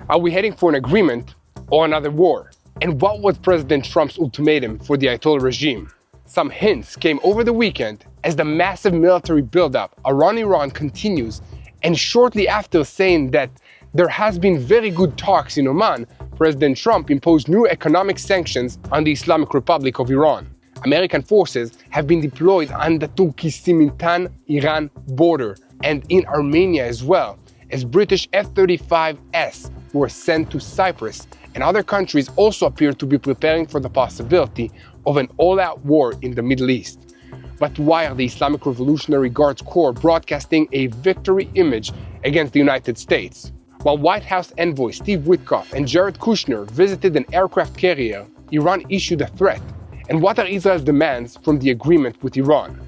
Are we heading for an agreement or another war? And what was President Trump's ultimatum for the Ayatollah regime? Some hints came over the weekend as the massive military buildup around Iran continues, and shortly after saying that there has been very good talks in Oman, President Trump imposed new economic sanctions on the Islamic Republic of Iran. American forces have been deployed on the Turkmenistan-Iran border and in Armenia as well, as British F-35s were sent to Cyprus, and other countries also appear to be preparing for the possibility of an all-out war in the Middle East. But why are the Islamic Revolutionary Guards Corps broadcasting a victory image against the United States? While White House envoy Steve Witkoff and Jared Kushner visited an aircraft carrier, Iran issued a threat. And what are Israel's demands from the agreement with Iran?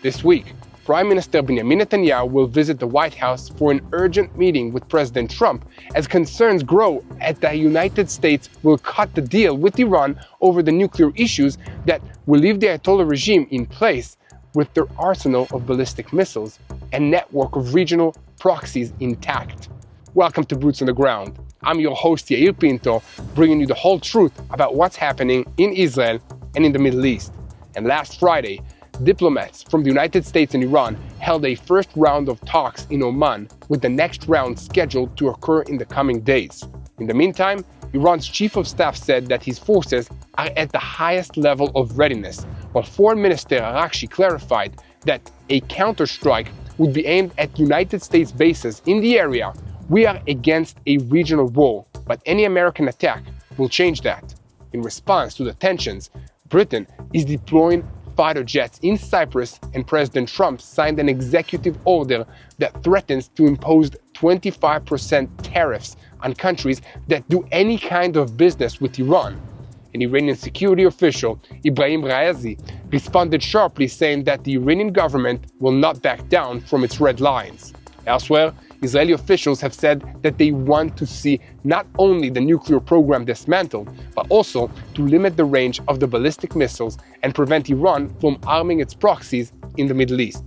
This week, Prime Minister Benjamin Netanyahu will visit the White House for an urgent meeting with President Trump as concerns grow that the United States will cut the deal with Iran over the nuclear issues that will leave the Ayatollah regime in place with their arsenal of ballistic missiles and network of regional proxies intact. Welcome to Boots on the Ground. I'm your host Yair Pinto, bringing you the whole truth about what's happening in Israel and in the Middle East. And last Friday, diplomats from the United States and Iran held a first round of talks in Oman, with the next round scheduled to occur in the coming days. In the meantime, Iran's chief of staff said that his forces are at the highest level of readiness, while Foreign Minister Arakshi clarified that a counterstrike would be aimed at United States bases in the area. We are against a regional war, but any American attack will change that. In response to the tensions, Britain is deploying fighter jets in Cyprus, and President Trump signed an executive order that threatens to impose 25% tariffs on countries that do any kind of business with Iran. An Iranian security official, Ibrahim Raisi, responded sharply, saying that the Iranian government will not back down from its red lines. Elsewhere, Israeli officials have said that they want to see not only the nuclear program dismantled, but also to limit the range of the ballistic missiles and prevent Iran from arming its proxies in the Middle East.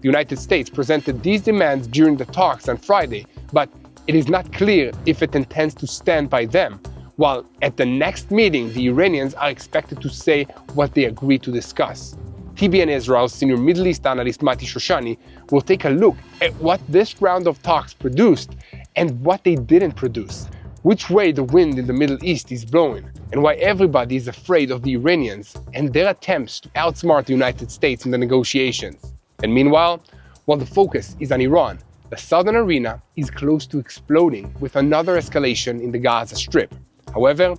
The United States presented these demands during the talks on Friday, but it is not clear if it intends to stand by them, while at the next meeting, the Iranians are expected to say what they agreed to discuss. TBN Israel's senior Middle East analyst Mati Shoshani will take a look at what this round of talks produced and what they didn't produce, which way the wind in the Middle East is blowing, and why everybody is afraid of the Iranians and their attempts to outsmart the United States in the negotiations. And meanwhile, while the focus is on Iran, the southern arena is close to exploding with another escalation in the Gaza Strip. However,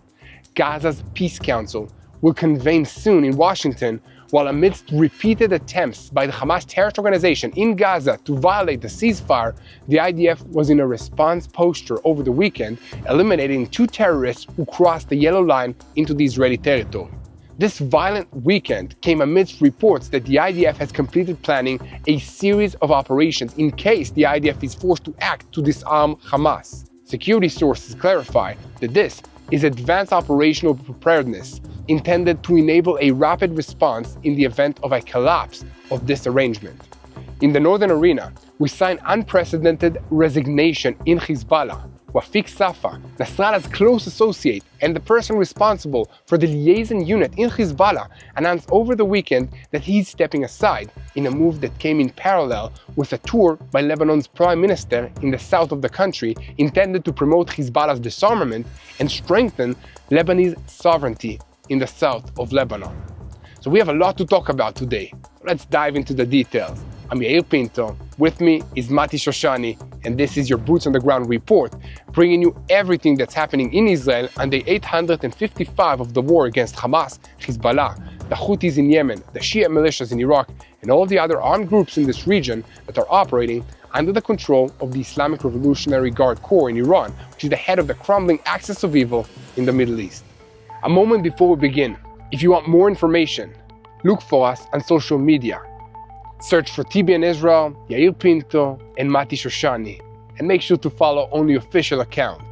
Gaza's Peace Council will convene soon in Washington, while amidst repeated attempts by the Hamas terrorist organization in Gaza to violate the ceasefire, the IDF was in a response posture over the weekend, eliminating 2 terrorists who crossed the yellow line into the Israeli territory. This violent weekend came amidst reports that the IDF has completed planning a series of operations in case the IDF is forced to act to disarm Hamas. Security sources clarify that this is advanced operational preparedness intended to enable a rapid response in the event of a collapse of this arrangement. In the northern arena, we signed unprecedented resignation in Hezbollah. Wafik Safa, Nasrallah's close associate and the person responsible for the liaison unit in Hezbollah, announced over the weekend that he's stepping aside in a move that came in parallel with a tour by Lebanon's prime minister in the south of the country intended to promote Hezbollah's disarmament and strengthen Lebanese sovereignty in the south of Lebanon. So we have a lot to talk about today. Let's dive into the details. I'm Yair Pinto, with me is Mati Shoshani, and this is your Boots on the Ground report, bringing you everything that's happening in Israel on day 855 of the war against Hamas, Hezbollah, the Houthis in Yemen, the Shia militias in Iraq, and all the other armed groups in this region that are operating under the control of the Islamic Revolutionary Guard Corps in Iran, which is the head of the crumbling axis of evil in the Middle East. A moment before we begin, if you want more information, look for us on social media. Search for TBN Israel, Yair Pinto, and Mati Shoshani, and make sure to follow only official account,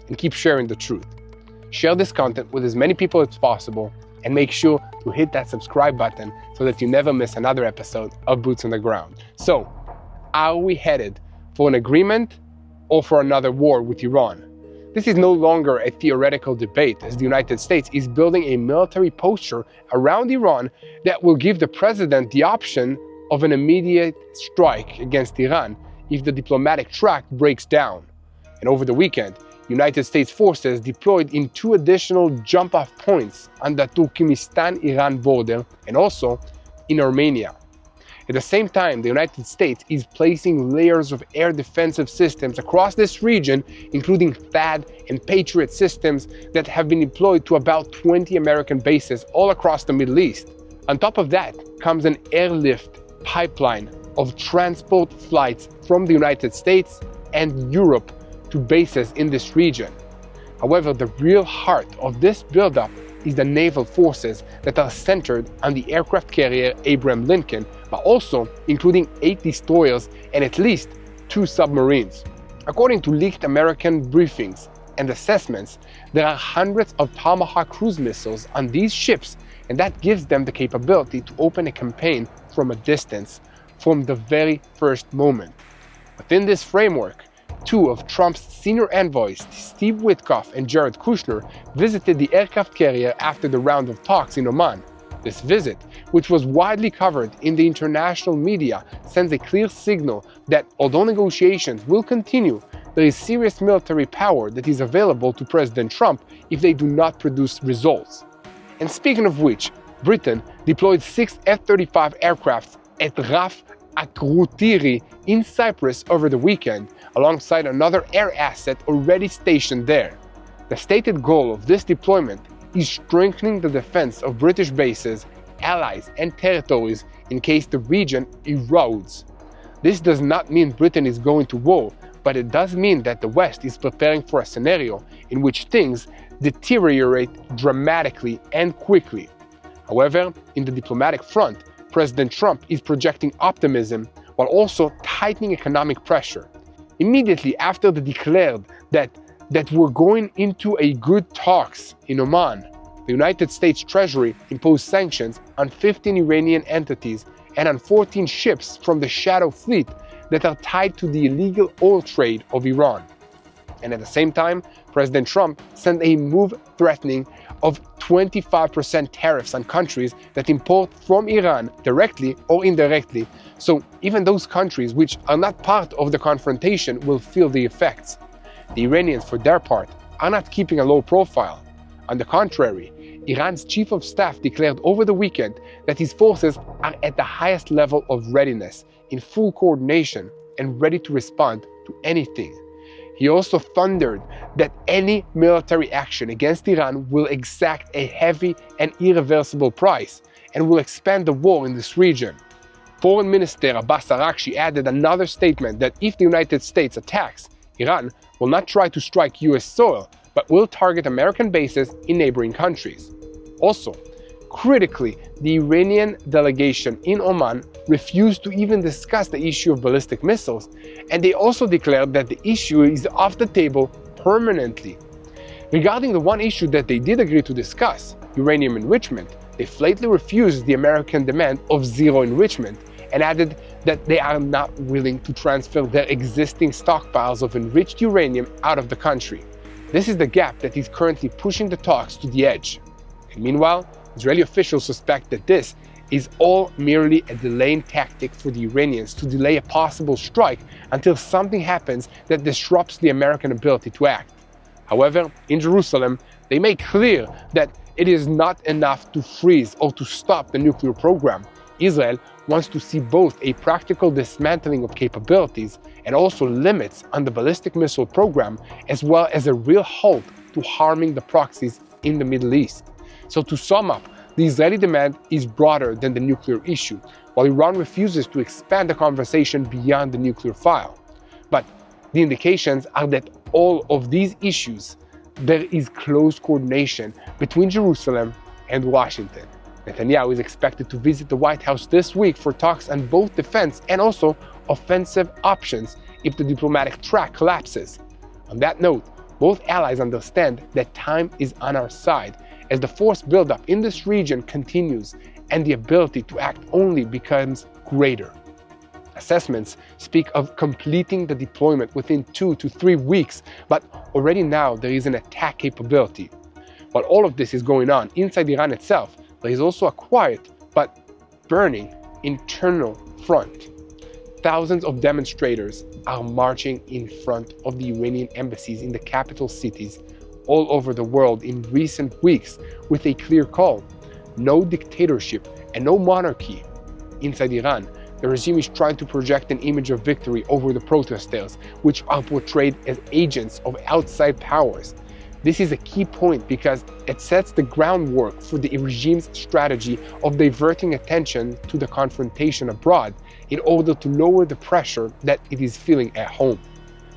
and keep sharing the truth. Share this content with as many people as possible, and make sure to hit that subscribe button so that you never miss another episode of Boots on the Ground. So, are we headed for an agreement or for another war with Iran? This is no longer a theoretical debate, as the United States is building a military posture around Iran that will give the president the option of an immediate strike against Iran if the diplomatic track breaks down. And over the weekend, United States forces deployed in 2 additional jump-off points on the Turkmenistan-Iran border and also in Armenia. At the same time, the United States is placing layers of air defensive systems across this region, including THAAD and Patriot systems that have been deployed to about 20 American bases all across the Middle East. On top of that comes an airlift pipeline of transport flights from the United States and Europe to bases in this region. However, the real heart of this buildup is the naval forces that are centered on the aircraft carrier Abraham Lincoln, but also including 8 destroyers and at least 2 submarines. According to leaked American briefings and assessments, there are hundreds of Tomahawk cruise missiles on these ships, and that gives them the capability to open a campaign from a distance from the very first moment. Within this framework, 2 of Trump's senior envoys, Steve Witkoff and Jared Kushner, visited the aircraft carrier after the round of talks in Oman. This visit, which was widely covered in the international media, sends a clear signal that although negotiations will continue, there is serious military power that is available to President Trump if they do not produce results. And speaking of which, Britain deployed 6 F-35 aircraft at Raf Akrutiri in Cyprus over the weekend, alongside another air asset already stationed there. The stated goal of this deployment is strengthening the defense of British bases, allies, and territories in case the region erodes. This does not mean Britain is going to war, but it does mean that the West is preparing for a scenario in which things deteriorate dramatically and quickly. However, in the diplomatic front, President Trump is projecting optimism while also tightening economic pressure. Immediately after they declared that we're going into a good talks in Oman, the United States Treasury imposed sanctions on 15 Iranian entities and on 14 ships from the Shadow Fleet that are tied to the illegal oil trade of Iran. And at the same time, President Trump sent a move threatening of 25% tariffs on countries that import from Iran directly or indirectly. So even those countries which are not part of the confrontation will feel the effects. The Iranians, for their part, are not keeping a low profile. On the contrary, Iran's chief of staff declared over the weekend that his forces are at the highest level of readiness, in full coordination, and ready to respond to anything. He also thundered that any military action against Iran will exact a heavy and irreversible price and will expand the war in this region. Foreign Minister Abbas Araghchi added another statement that if the United States attacks, Iran will not try to strike US soil, but will target American bases in neighboring countries. Also, critically, the Iranian delegation in Oman refused to even discuss the issue of ballistic missiles, and they also declared that the issue is off the table permanently. Regarding the one issue that they did agree to discuss, uranium enrichment, they flatly refused the American demand of zero enrichment and added that they are not willing to transfer their existing stockpiles of enriched uranium out of the country. This is the gap that is currently pushing the talks to the edge. And meanwhile, Israeli officials suspect that this is all merely a delaying tactic for the Iranians to delay a possible strike until something happens that disrupts the American ability to act. However, in Jerusalem, they make clear that it is not enough to freeze or to stop the nuclear program. Israel wants to see both a practical dismantling of capabilities and also limits on the ballistic missile program, as well as a real halt to harming the proxies in the Middle East. So to sum up, the Israeli demand is broader than the nuclear issue, while Iran refuses to expand the conversation beyond the nuclear file. But the indications are that all of these issues, there is close coordination between Jerusalem and Washington. Netanyahu is expected to visit the White House this week for talks on both defense and also offensive options if the diplomatic track collapses. On that note, both allies understand that time is on our side as the force buildup in this region continues and the ability to act only becomes greater. Assessments speak of completing the deployment within 2 to 3 weeks, but already now there is an attack capability. While all of this is going on inside Iran itself, there is also a quiet but burning internal front. Thousands of demonstrators are marching in front of the Iranian embassies in the capital cities all over the world in recent weeks with a clear call: no dictatorship and no monarchy. Inside Iran, the regime is trying to project an image of victory over the protesters, which are portrayed as agents of outside powers. This is a key point because it sets the groundwork for the regime's strategy of diverting attention to the confrontation abroad in order to lower the pressure that it is feeling at home.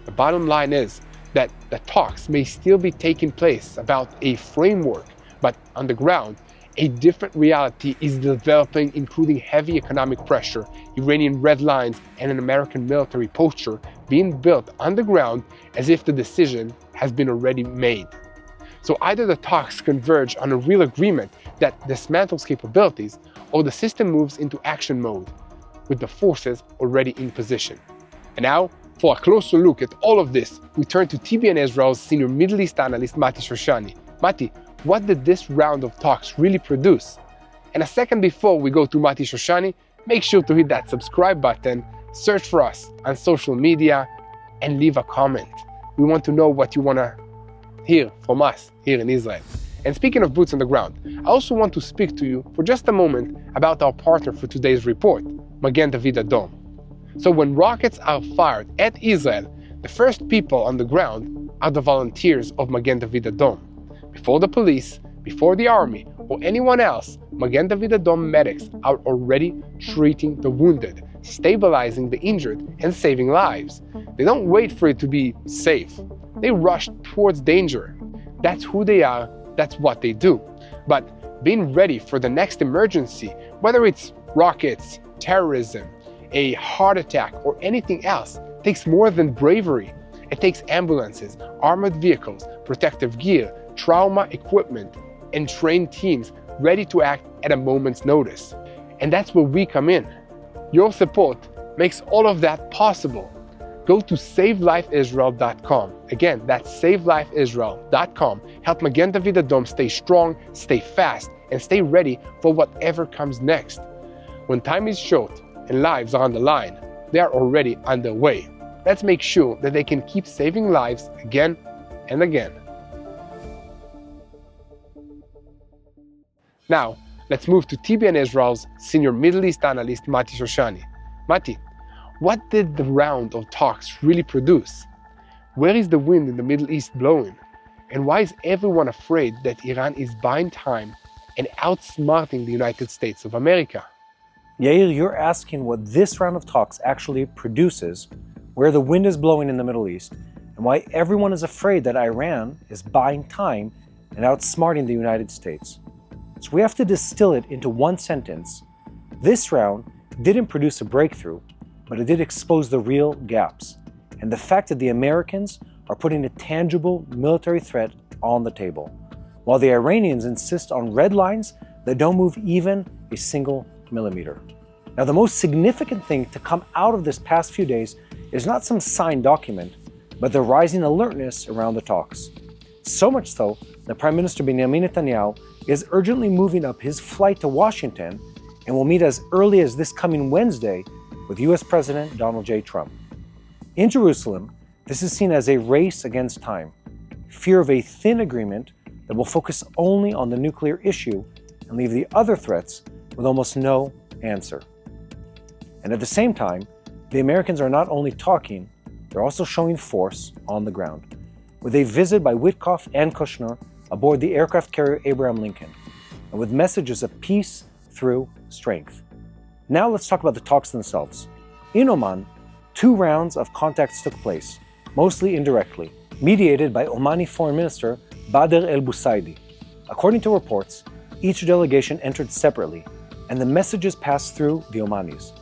The bottom line is that the talks may still be taking place about a framework, but on the ground, a different reality is developing, including heavy economic pressure, Iranian red lines, and an American military posture being built on the ground as if the decision has been already made. So either the talks converge on a real agreement that dismantles capabilities, or the system moves into action mode, with the forces already in position. And now, for a closer look at all of this, we turn to TBN Israel's senior Middle East analyst Mati Shoshani. Mati, what did this round of talks really produce? And a second before we go to Mati Shoshani, make sure to hit that subscribe button, search for us on social media, and leave a comment. We want to know what you want to hear from us here in Israel. And speaking of boots on the ground, I also want to speak to you for just a moment about our partner for today's report, Magen David Adom. So when rockets are fired at Israel, the first people on the ground are the volunteers of Magen David Adom. Before the police, before the army, or anyone else, Magen David Adom medics are already treating the wounded, stabilizing the injured, and saving lives. They don't wait for it to be safe. They rush towards danger. That's who they are, that's what they do. But being ready for the next emergency, whether it's rockets, terrorism, a heart attack, or anything else, takes more than bravery. It takes ambulances, armored vehicles, protective gear, trauma equipment, and trained teams ready to act at a moment's notice. And that's where we come in. Your support makes all of that possible. Go to SaveLifeIsrael.com. Again, that's SaveLifeIsrael.com. Help Magen David Adom stay strong, stay fast, and stay ready for whatever comes next. When time is short and lives are on the line, they are already underway. Let's make sure that they can keep saving lives again and again. Now, let's move to TBN Israel's senior Middle East analyst, Mati Shoshani. Mati, what did the round of talks really produce? Where is the wind in the Middle East blowing? And why is everyone afraid that Iran is buying time and outsmarting the United States of America? Yair, you're asking what this round of talks actually produces, where the wind is blowing in the Middle East, and why everyone is afraid that Iran is buying time and outsmarting the United States. So we have to distill it into one sentence. This round didn't produce a breakthrough, but it did expose the real gaps, and the fact that the Americans are putting a tangible military threat on the table, while the Iranians insist on red lines that don't move even a single millimeter. Now, the most significant thing to come out of this past few days is not some signed document, but the rising alertness around the talks. So much so that Prime Minister Benjamin Netanyahu is urgently moving up his flight to Washington and will meet as early as this coming Wednesday with US President Donald J. Trump. In Jerusalem, this is seen as a race against time, fear of a thin agreement that will focus only on the nuclear issue and leave the other threats with almost no answer. And at the same time, the Americans are not only talking, they're also showing force on the ground, with a visit by Witkoff and Kushner aboard the aircraft carrier Abraham Lincoln, and with messages of peace through strength. Now let's talk about the talks themselves. In Oman, 2 rounds of contacts took place, mostly indirectly, mediated by Omani Foreign Minister Badr el-Busaidi. According to reports, each delegation entered separately, and the messages passed through the Omanis.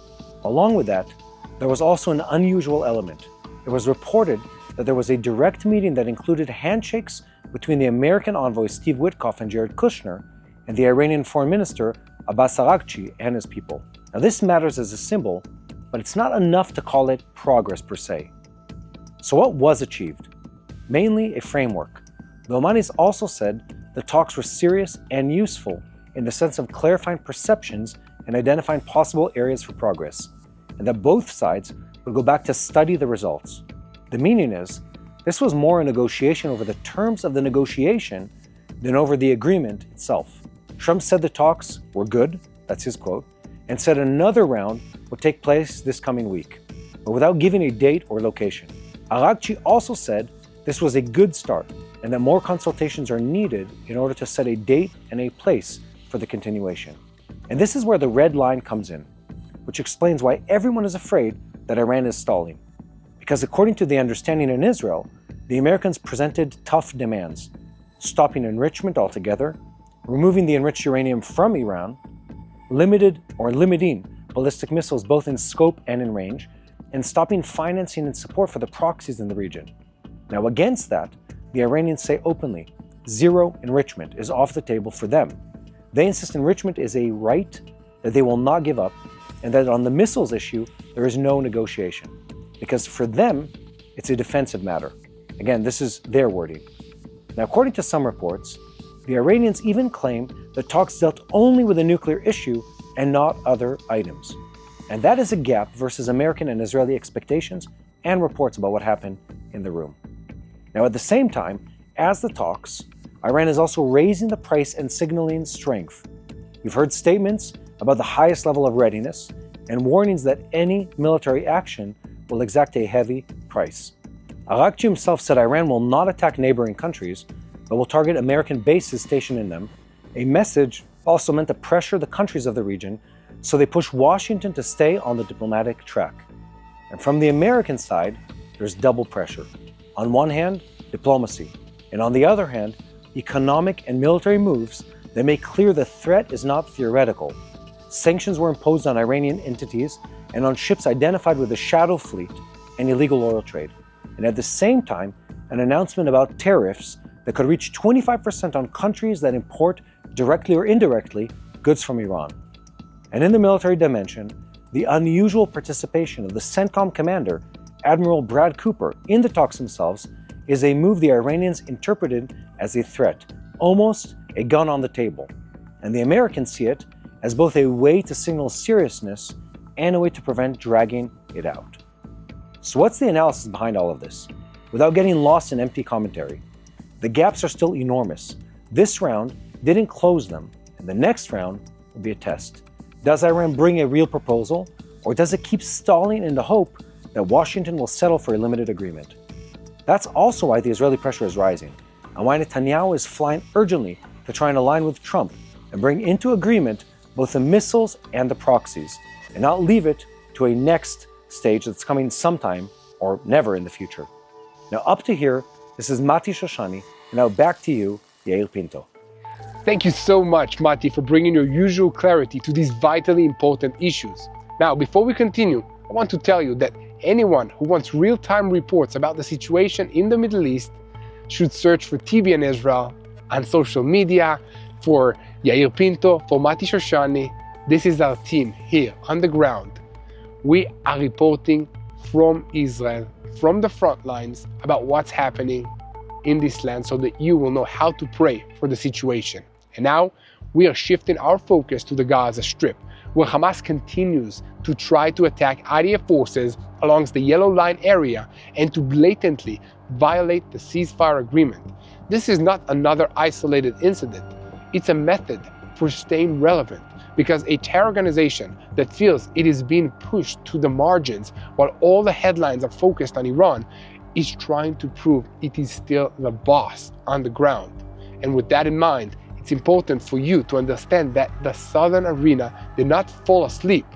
Along with that, there was also an unusual element. It was reported that there was a direct meeting that included handshakes between the American envoy Steve Witkoff and Jared Kushner and the Iranian Foreign Minister Abbas Araghchi and his people. Now this matters as a symbol but it's not enough to call it progress per se. So what was achieved? Mainly a framework. The Omanis also said the talks were serious and useful in the sense of clarifying perceptions and identifying possible areas for progress, and that both sides would go back to study the results. The meaning is, this was more a negotiation over the terms of the negotiation than over the agreement itself. Trump said the talks were good, that's his quote, and said another round would take place this coming week, but without giving a date or location. Araqchi also said this was a good start and that more consultations are needed in order to set a date and a place for the continuation. And this is where the red line comes in, which explains why everyone is afraid that Iran is stalling. Because according to the understanding in Israel, the Americans presented tough demands: stopping enrichment altogether, removing the enriched uranium from Iran, limiting ballistic missiles both in scope and in range, and stopping financing and support for the proxies in the region. Now against that, the Iranians say openly, zero enrichment is off the table for them. They insist enrichment is a right that they will not give up, and that on the missiles issue, there is no negotiation. Because for them, it's a defensive matter. Again, this is their wording. Now, according to some reports, the Iranians even claim that talks dealt only with the nuclear issue and not other items. And that is a gap versus American and Israeli expectations and reports about what happened in the room. Now, at the same time, as the talks, Iran is also raising the price and signaling strength. We've heard statements about the highest level of readiness and warnings that any military action will exact a heavy price. Araqchi himself said Iran will not attack neighboring countries, but will target American bases stationed in them, a message also meant to pressure the countries of the region, so they push Washington to stay on the diplomatic track. And from the American side, there's double pressure. On one hand, diplomacy, and on the other hand, economic and military moves that make clear the threat is not theoretical. Sanctions were imposed on Iranian entities and on ships identified with the shadow fleet and illegal oil trade. And at the same time, an announcement about tariffs that could reach 25% on countries that import, directly or indirectly, goods from Iran. And in the military dimension, the unusual participation of the CENTCOM commander, Admiral Brad Cooper, in the talks themselves is a move the Iranians interpreted as a threat, almost a gun on the table. And the Americans see it as both a way to signal seriousness and a way to prevent dragging it out. So what's the analysis behind all of this? Without getting lost in empty commentary, the gaps are still enormous. This round didn't close them, and the next round will be a test. Does Iran bring a real proposal, or does it keep stalling in the hope that Washington will settle for a limited agreement? That's also why the Israeli pressure is rising, and why Netanyahu is flying urgently to try and align with Trump and bring into agreement both the missiles and the proxies, and not leave it to a next stage that's coming sometime or never in the future. Now up to here, this is Mati Shoshani, and now back to you, Yair Pinto. Thank you so much, Mati, for bringing your usual clarity to these vitally important issues. Now, before we continue, I want to tell you that anyone who wants real-time reports about the situation in the Middle East should search for TBN Israel on social media, for Yair Pinto, for Mati Shoshani. This is our team here on the ground. We are reporting from Israel, from the front lines, about what's happening in this land so that you will know how to pray for the situation. And now we are shifting our focus to the Gaza Strip, where Hamas continues to try to attack IDF forces along the Yellow Line area and to blatantly violate the ceasefire agreement. This is not another isolated incident. It's a method for staying relevant, because a terror organization that feels it is being pushed to the margins while all the headlines are focused on Iran is trying to prove it is still the boss on the ground. And with that in mind, it's important for you to understand that the southern arena did not fall asleep.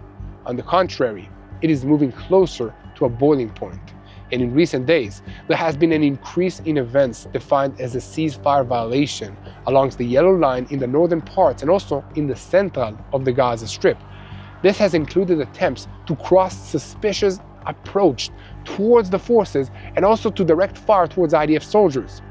On the contrary, it is moving closer to a boiling point. And in recent days, there has been an increase in events defined as a ceasefire violation along the Yellow Line in the northern parts and also in the central of the Gaza Strip. This has included attempts to cross suspicious approach towards the forces and also to direct fire towards IDF soldiers.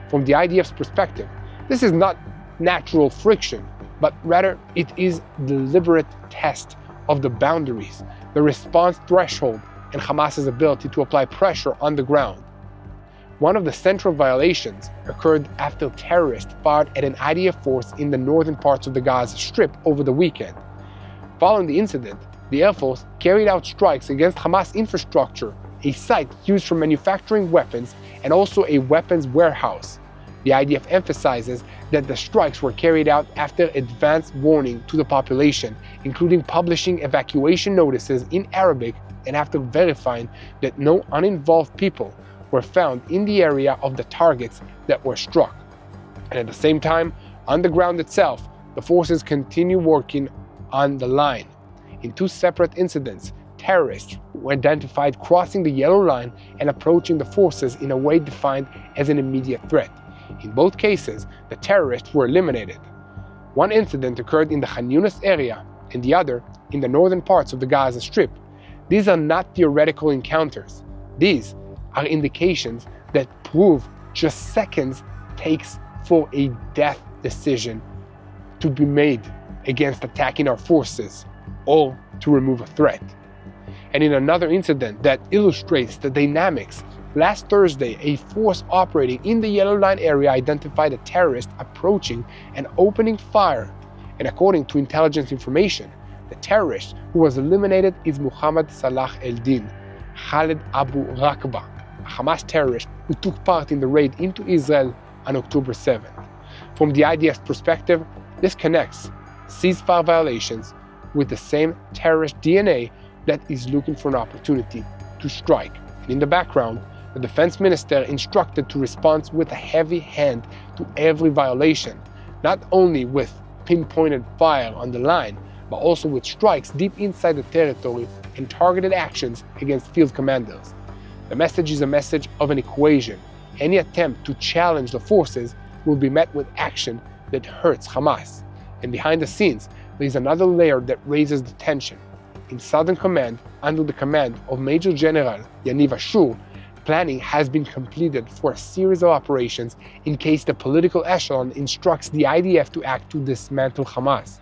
From the IDF's perspective, this is not natural friction, but rather it is deliberate test of the boundaries the response threshold, and Hamas's ability to apply pressure on the ground. One of the central violations occurred after terrorists fired at an IDF force in the northern parts of the Gaza Strip over the weekend. Following the incident, the Air Force carried out strikes against Hamas infrastructure, a site used for manufacturing weapons and also a weapons warehouse. The IDF emphasizes that the strikes were carried out after advance warning to the population, including publishing evacuation notices in Arabic and after verifying that no uninvolved people were found in the area of the targets that were struck. And at the same time, on the ground itself, the forces continue working on the line. In two separate incidents, terrorists were identified crossing the yellow line and approaching the forces in a way defined as an immediate threat. In both cases, the terrorists were eliminated. One incident occurred in the Khan Yunis area and the other in the northern parts of the Gaza Strip. These are not theoretical encounters. These are indications that prove just seconds takes for a death decision to be made against attacking our forces or to remove a threat. And in another incident that illustrates the dynamics, last Thursday, a force operating in the Yellow Line area identified a terrorist approaching and opening fire. And according to intelligence information, the terrorist who was eliminated is Muhammad Salah el-Din Khaled Abu Rakba, a Hamas terrorist who took part in the raid into Israel on October 7th. From the IDF's perspective, this connects ceasefire violations with the same terrorist DNA that is looking for an opportunity to strike. And in the background, the defense minister instructed to respond with a heavy hand to every violation, not only with pinpointed fire on the line, but also with strikes deep inside the territory and targeted actions against field commanders. The message is a message of an equation. Any attempt to challenge the forces will be met with action that hurts Hamas. And behind the scenes, there is another layer that raises the tension. In Southern Command, under the command of Major General Yaniv Ashur, planning has been completed for a series of operations in case the political echelon instructs the IDF to act to dismantle Hamas.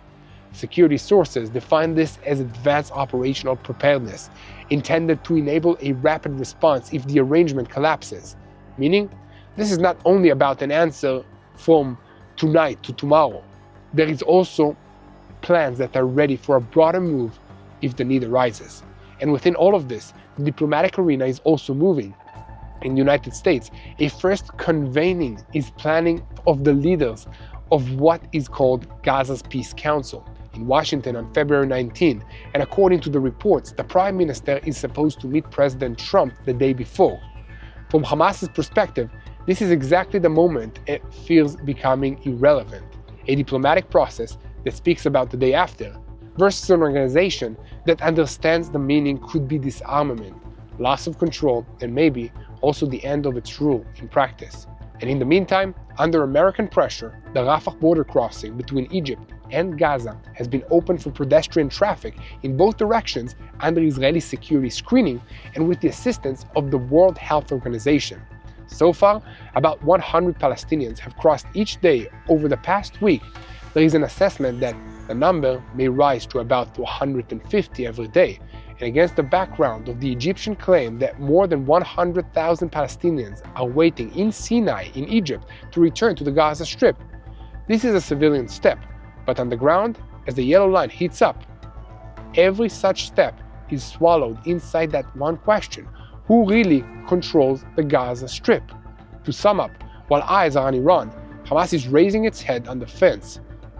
Security sources define this as advanced operational preparedness, intended to enable a rapid response if the arrangement collapses. Meaning, this is not only about an answer from tonight to tomorrow. There is also plans that are ready for a broader move if the need arises. And within all of this, the diplomatic arena is also moving. In the United States, a first convening is planning of the leaders of what is called Gaza's Peace Council in Washington on February 19, and according to the reports, the Prime Minister is supposed to meet President Trump the day before. From Hamas's perspective, this is exactly the moment it feels becoming irrelevant, a diplomatic process that speaks about the day after, versus an organization that understands the meaning could be disarmament, loss of control, and maybe also the end of its rule in practice. And in the meantime, under American pressure, the Rafah border crossing between Egypt and Gaza has been opened for pedestrian traffic in both directions under Israeli security screening and with the assistance of the World Health Organization. So far, about 100 Palestinians have crossed each day over the past week. There is an assessment that the number may rise to about 150 every day, and against the background of the Egyptian claim that more than 100,000 Palestinians are waiting in Sinai in Egypt to return to the Gaza Strip. This is a civilian step, but on the ground, as the yellow line heats up, every such step is swallowed inside that one question: who really controls the Gaza Strip? To sum up, while eyes are on Iran, Hamas is raising its head on the fence,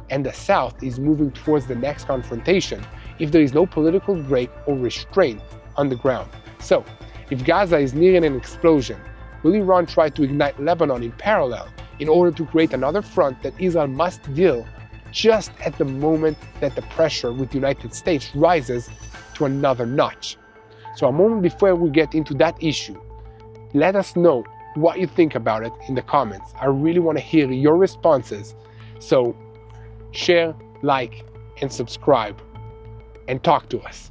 and the South is moving towards the next confrontation if there is no political break or restraint on the ground. So, if Gaza is nearing an explosion, will Iran try to ignite Lebanon in parallel in order to create another front that Israel must deal just at the moment that the pressure with the United States rises to another notch? So a moment before we get into that issue, let us know what you think about it in the comments. I really want to hear your responses. So share, like, and subscribe, and talk to us.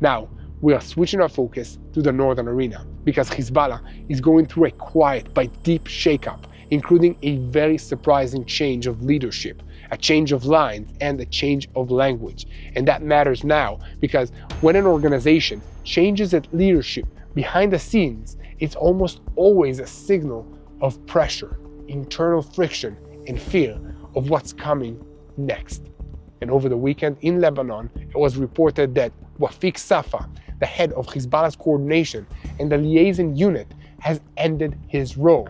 Now, we are switching our focus to the northern arena because Hezbollah is going through a quiet but deep shakeup, including a very surprising change of leadership, a change of lines, and a change of language. And that matters now, because when an organization changes its leadership behind the scenes, it's almost always a signal of pressure, internal friction, and fear of what's coming next. And over the weekend in Lebanon, it was reported that Wafik Safa, the head of Hezbollah's coordination and the liaison unit, has ended his role.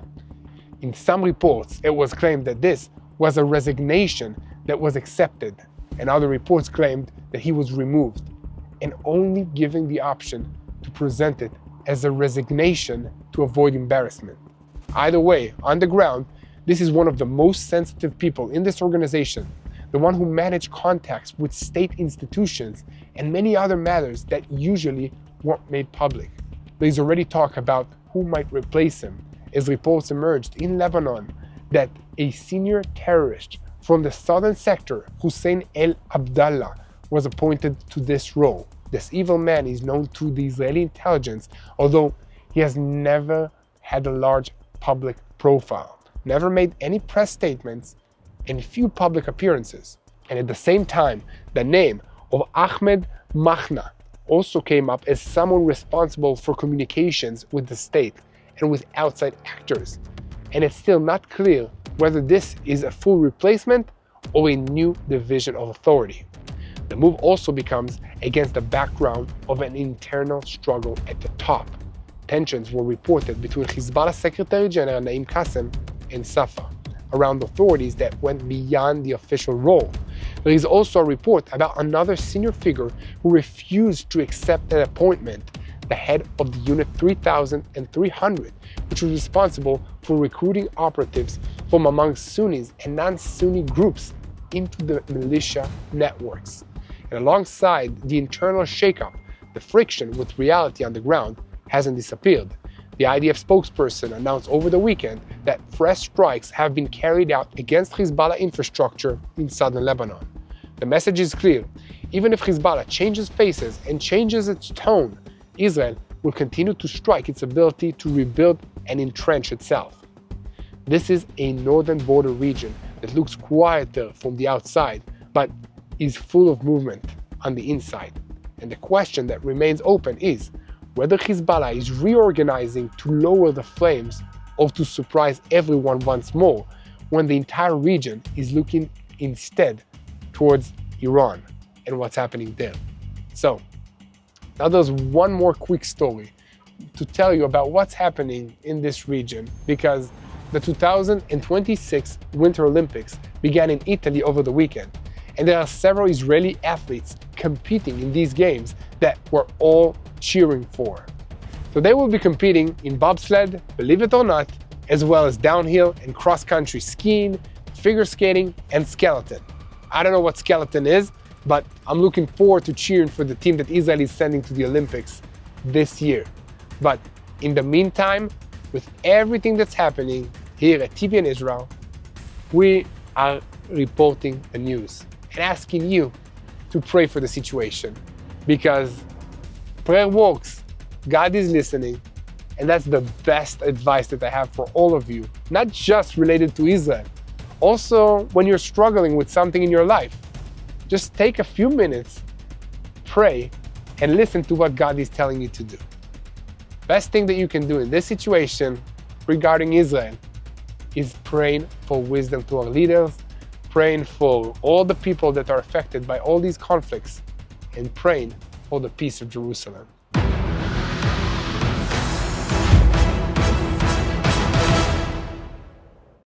In some reports, it was claimed that this was a resignation that was accepted, and other reports claimed that he was removed, and only given the option to present it as a resignation to avoid embarrassment. Either way, on the ground, this is one of the most sensitive people in this organization, the one who managed contacts with state institutions and many other matters that usually weren't made public. There's already talk about who might replace him, as reports emerged in Lebanon that a senior terrorist from the southern sector, Hussein el-Abdallah, was appointed to this role. This evil man is known to the Israeli intelligence, although he has never had a large public profile, never made any press statements, and few public appearances. And at the same time, the name of Ahmed Mahna also came up as someone responsible for communications with the state and with outside actors. And it's still not clear whether this is a full replacement or a new division of authority. The move also becomes against the background of an internal struggle at the top. Tensions were reported between Hezbollah Secretary General Naim Qassem and Safa around authorities that went beyond the official role. There is also a report about another senior figure who refused to accept an appointment, the head of the Unit 3300, which was responsible for recruiting operatives from among Sunnis and non-Sunni groups into the militia networks. And alongside the internal shakeup, the friction with reality on the ground hasn't disappeared. The IDF spokesperson announced over the weekend that fresh strikes have been carried out against Hezbollah infrastructure in southern Lebanon. The message is clear. Even if Hezbollah changes faces and changes its tone, Israel will continue to strike its ability to rebuild and entrench itself. This is a northern border region that looks quieter from the outside, but is full of movement on the inside. And the question that remains open is whether Hezbollah is reorganizing to lower the flames or to surprise everyone once more, when the entire region is looking instead towards Iran and what's happening there. So, now there's one more quick story to tell you about what's happening in this region, because the 2026 Winter Olympics began in Italy over the weekend, and there are several Israeli athletes competing in these games that we're all cheering for. So they will be competing in bobsled, believe it or not, as well as downhill and cross-country skiing, figure skating, and skeleton. I don't know what skeleton is, but I'm looking forward to cheering for the team that Israel is sending to the Olympics this year. But in the meantime, with everything that's happening here at TBN Israel, we are reporting the news and asking you to pray for the situation, because prayer works. God is listening, and that's the best advice that I have for all of you, not just related to Israel. Also, when you're struggling with something in your life, just take a few minutes, pray, and listen to what God is telling you to do. Best thing that you can do in this situation regarding Israel is praying for wisdom to our leaders, praying for all the people that are affected by all these conflicts, and praying for the peace of Jerusalem.